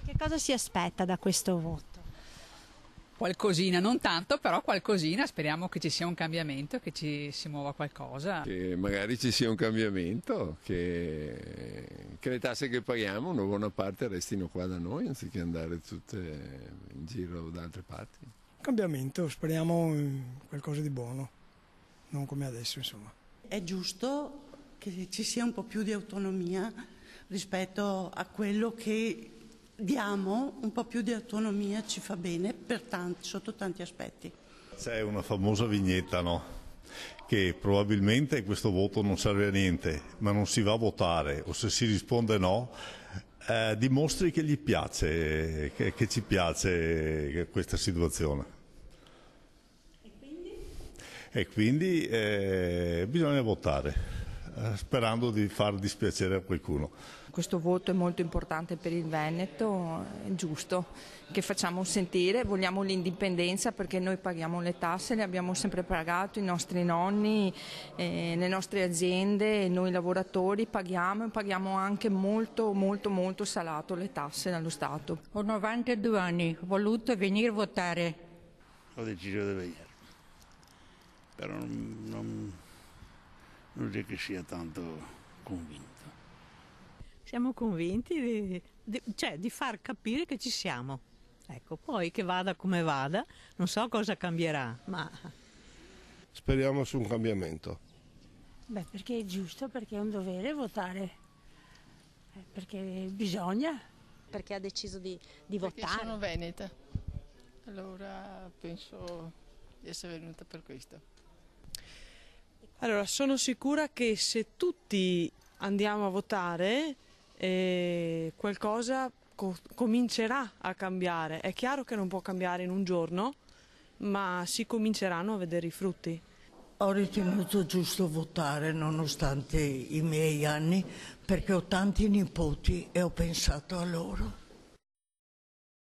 Che cosa si aspetta da questo voto? Qualcosina, non tanto, però qualcosina, speriamo che ci sia un cambiamento, che ci si muova qualcosa. Che magari ci sia un cambiamento, che le tasse che paghiamo una buona parte restino qua da noi anziché andare tutte in giro da altre parti. Cambiamento, speriamo qualcosa di buono, non come adesso insomma. È giusto che ci sia un po' più di autonomia rispetto a quello che diamo, un po' più di autonomia ci fa bene sotto tanti aspetti. C'è una famosa vignetta, no? Che probabilmente questo voto non serve a niente, ma non si va a votare, o se si risponde no, dimostri che gli piace, che ci piace questa situazione. E quindi bisogna votare, sperando di far dispiacere a qualcuno. Questo voto è molto importante per il Veneto, è giusto che facciamo sentire, vogliamo l'indipendenza perché noi paghiamo le tasse, le abbiamo sempre pagato, i nostri nonni, le nostre aziende, noi lavoratori paghiamo e paghiamo anche molto salato le tasse dallo Stato. Ho 92 anni, ho voluto venire a votare. Ho deciso di venire, però non è che sia tanto convinto. Siamo convinti di far capire che ci siamo. Ecco, poi che vada come vada, non so cosa cambierà, ma... Speriamo su un cambiamento. Beh, perché è giusto, perché è un dovere votare, perché bisogna. Perché ha deciso di votare? Perché sono veneta, allora penso di essere venuta per questo. Allora, sono sicura che se tutti andiamo a votare qualcosa comincerà a cambiare. È chiaro che non può cambiare in un giorno, ma si cominceranno a vedere i frutti. Ho ritenuto giusto votare nonostante i miei anni, perché ho tanti nipoti e ho pensato a loro.